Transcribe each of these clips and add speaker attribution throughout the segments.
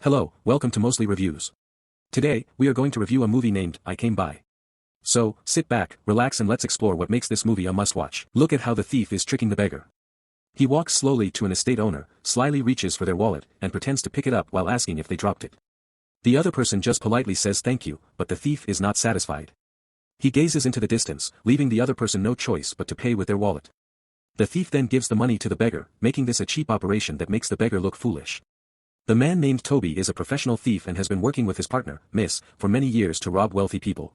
Speaker 1: Hello, welcome to Mostly Reviews. Today, we are going to review a movie named I Came By. So, sit back, relax and let's explore what makes this movie a must-watch. Look at how the thief is tricking the beggar. He walks slowly to an estate owner, slyly reaches for their wallet, and pretends to pick it up while asking if they dropped it. The other person just politely says thank you, but the thief is not satisfied. He gazes into the distance, leaving the other person no choice but to pay with their wallet. The thief then gives the money to the beggar, making this a cheap operation that makes the beggar look foolish. The man named Toby is a professional thief and has been working with his partner, Miss, for many years to rob wealthy people.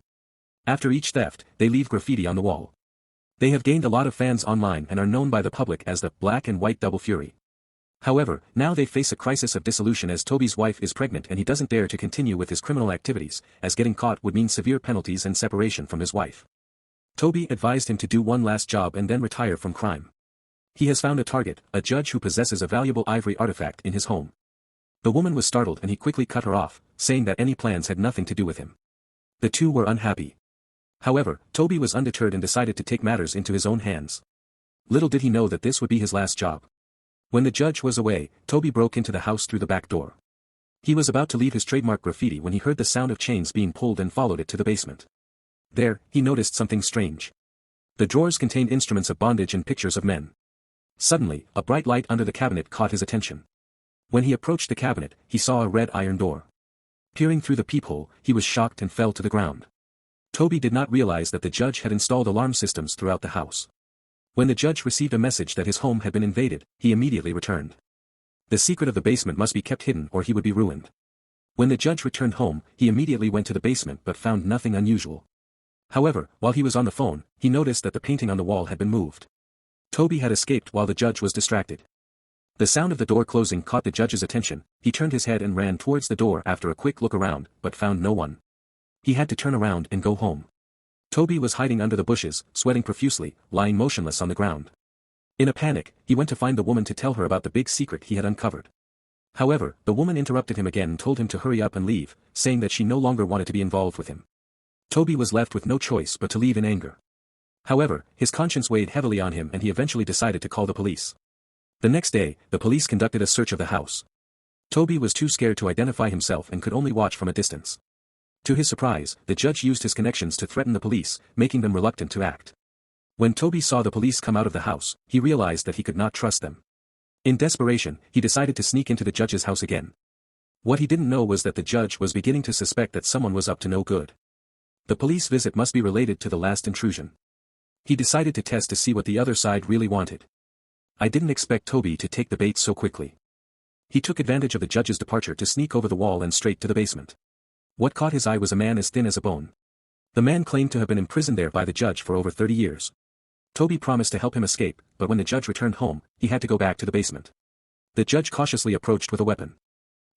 Speaker 1: After each theft, they leave graffiti on the wall. They have gained a lot of fans online and are known by the public as the Black and White Double Fury. However, now they face a crisis of dissolution as Toby's wife is pregnant and he doesn't dare to continue with his criminal activities, as getting caught would mean severe penalties and separation from his wife. Toby advised him to do one last job and then retire from crime. He has found a target, a judge who possesses a valuable ivory artifact in his home. The woman was startled and he quickly cut her off, saying that any plans had nothing to do with him. The two were unhappy. However, Toby was undeterred and decided to take matters into his own hands. Little did he know that this would be his last job. When the judge was away, Toby broke into the house through the back door. He was about to leave his trademark graffiti when he heard the sound of chains being pulled and followed it to the basement. There, he noticed something strange. The drawers contained instruments of bondage and pictures of men. Suddenly, a bright light under the cabinet caught his attention. When he approached the cabinet, he saw a red iron door. Peering through the peephole, he was shocked and fell to the ground. Toby did not realize that the judge had installed alarm systems throughout the house. When the judge received a message that his home had been invaded, he immediately returned. The secret of the basement must be kept hidden or he would be ruined. When the judge returned home, he immediately went to the basement but found nothing unusual. However, while he was on the phone, he noticed that the painting on the wall had been moved. Toby had escaped while the judge was distracted. The sound of the door closing caught the judge's attention. He turned his head and ran towards the door after a quick look around, but found no one. He had to turn around and go home. Toby was hiding under the bushes, sweating profusely, lying motionless on the ground. In a panic, he went to find the woman to tell her about the big secret he had uncovered. However, the woman interrupted him again and told him to hurry up and leave, saying that she no longer wanted to be involved with him. Toby was left with no choice but to leave in anger. However, his conscience weighed heavily on him and he eventually decided to call the police. The next day, the police conducted a search of the house. Toby was too scared to identify himself and could only watch from a distance. To his surprise, the judge used his connections to threaten the police, making them reluctant to act. When Toby saw the police come out of the house, he realized that he could not trust them. In desperation, he decided to sneak into the judge's house again. What he didn't know was that the judge was beginning to suspect that someone was up to no good. The police visit must be related to the last intrusion. He decided to test to see what the other side really wanted. I didn't expect Toby to take the bait so quickly. He took advantage of the judge's departure to sneak over the wall and straight to the basement. What caught his eye was a man as thin as a bone. The man claimed to have been imprisoned there by the judge for over 30 years. Toby promised to help him escape, but when the judge returned home, he had to go back to the basement. The judge cautiously approached with a weapon.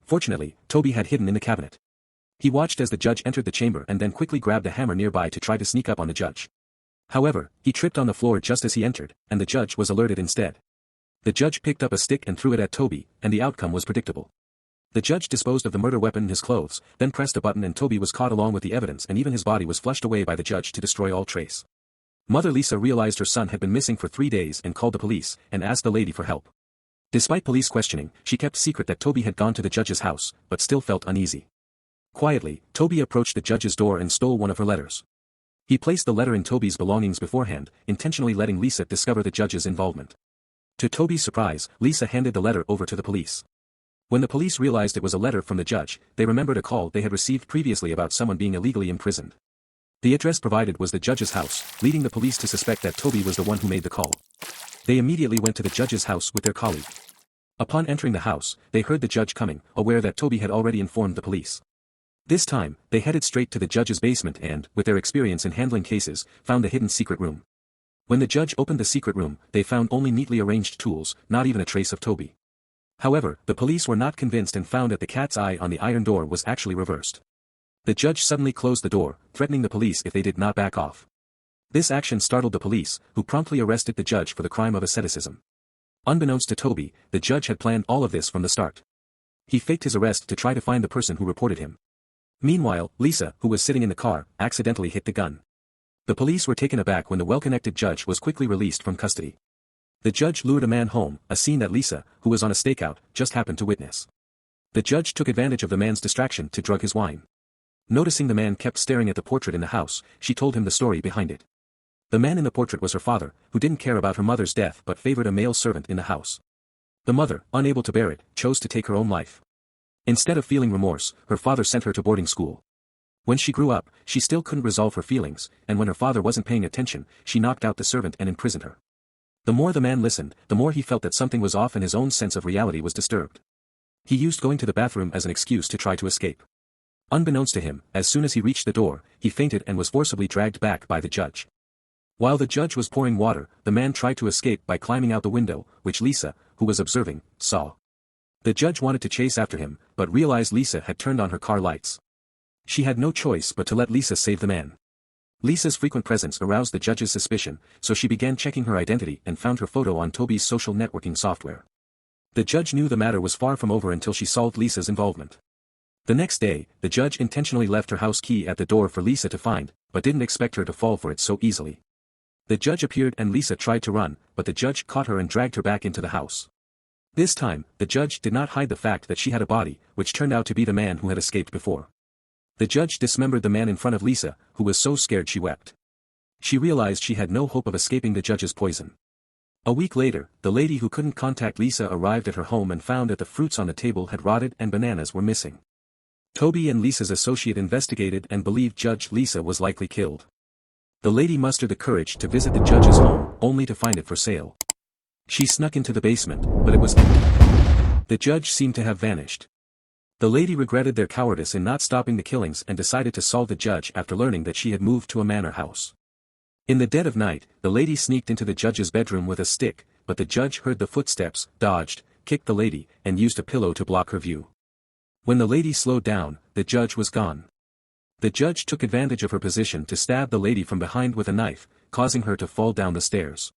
Speaker 1: Fortunately, Toby had hidden in the cabinet. He watched as the judge entered the chamber and then quickly grabbed a hammer nearby to try to sneak up on the judge. However, he tripped on the floor just as he entered, and the judge was alerted instead. The judge picked up a stick and threw it at Toby, and the outcome was predictable. The judge disposed of the murder weapon in his clothes, then pressed a button and Toby was caught along with the evidence and even his body was flushed away by the judge to destroy all trace. Mother Lisa realized her son had been missing for 3 days and called the police, and asked the lady for help. Despite police questioning, she kept secret that Toby had gone to the judge's house, but still felt uneasy. Quietly, Toby approached the judge's door and stole one of her letters. He placed the letter in Toby's belongings beforehand, intentionally letting Lisa discover the judge's involvement. To Toby's surprise, Lisa handed the letter over to the police. When the police realized it was a letter from the judge, they remembered a call they had received previously about someone being illegally imprisoned. The address provided was the judge's house, leading the police to suspect that Toby was the one who made the call. They immediately went to the judge's house with their colleague. Upon entering the house, they heard the judge coming, aware that Toby had already informed the police. This time, they headed straight to the judge's basement and, with their experience in handling cases, found the hidden secret room. When the judge opened the secret room, they found only neatly arranged tools, not even a trace of Toby. However, the police were not convinced and found that the cat's eye on the iron door was actually reversed. The judge suddenly closed the door, threatening the police if they did not back off. This action startled the police, who promptly arrested the judge for the crime of asceticism. Unbeknownst to Toby, the judge had planned all of this from the start. He faked his arrest to try to find the person who reported him. Meanwhile, Lisa, who was sitting in the car, accidentally hit the gun. The police were taken aback when the well-connected judge was quickly released from custody. The judge lured a man home, a scene that Lisa, who was on a stakeout, just happened to witness. The judge took advantage of the man's distraction to drug his wine. Noticing the man kept staring at the portrait in the house, she told him the story behind it. The man in the portrait was her father, who didn't care about her mother's death but favored a male servant in the house. The mother, unable to bear it, chose to take her own life. Instead of feeling remorse, her father sent her to boarding school. When she grew up, she still couldn't resolve her feelings, and when her father wasn't paying attention, she knocked out the servant and imprisoned her. The more the man listened, the more he felt that something was off and his own sense of reality was disturbed. He used going to the bathroom as an excuse to try to escape. Unbeknownst to him, as soon as he reached the door, he fainted and was forcibly dragged back by the judge. While the judge was pouring water, the man tried to escape by climbing out the window, which Lisa, who was observing, saw. The judge wanted to chase after him, but realized Lisa had turned on her car lights. She had no choice but to let Lisa save the man. Lisa's frequent presence aroused the judge's suspicion, so she began checking her identity and found her photo on Toby's social networking software. The judge knew the matter was far from over until she solved Lisa's involvement. The next day, the judge intentionally left her house key at the door for Lisa to find, but didn't expect her to fall for it so easily. The judge appeared and Lisa tried to run, but the judge caught her and dragged her back into the house. This time, the judge did not hide the fact that she had a body, which turned out to be the man who had escaped before. The judge dismembered the man in front of Lisa, who was so scared she wept. She realized she had no hope of escaping the judge's poison. A week later, the lady who couldn't contact Lisa arrived at her home and found that the fruits on the table had rotted and bananas were missing. Toby and Lisa's associate investigated and believed Judge Lisa was likely killed. The lady mustered the courage to visit the judge's home, only to find it for sale. She snuck into the basement, but it was empty. The judge seemed to have vanished. The lady regretted their cowardice in not stopping the killings and decided to solve the judge after learning that she had moved to a manor house. In the dead of night, the lady sneaked into the judge's bedroom with a stick, but the judge heard the footsteps, dodged, kicked the lady, and used a pillow to block her view. When the lady slowed down, the judge was gone. The judge took advantage of her position to stab the lady from behind with a knife, causing her to fall down the stairs.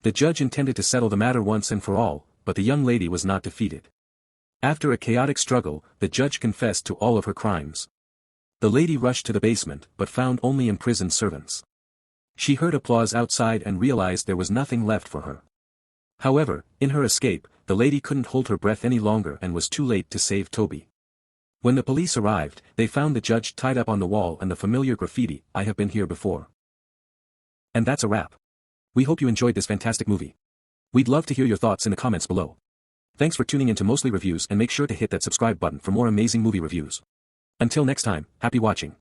Speaker 1: The judge intended to settle the matter once and for all, but the young lady was not defeated. After a chaotic struggle, the judge confessed to all of her crimes. The lady rushed to the basement but found only imprisoned servants. She heard applause outside and realized there was nothing left for her. However, in her escape, the lady couldn't hold her breath any longer and was too late to save Toby. When the police arrived, they found the judge tied up on the wall and the familiar graffiti, "I have been here before." And that's a wrap. We hope you enjoyed this fantastic movie. We'd love to hear your thoughts in the comments below. Thanks for tuning in to Mostly Reviews and make sure to hit that subscribe button for more amazing movie reviews. Until next time, happy watching.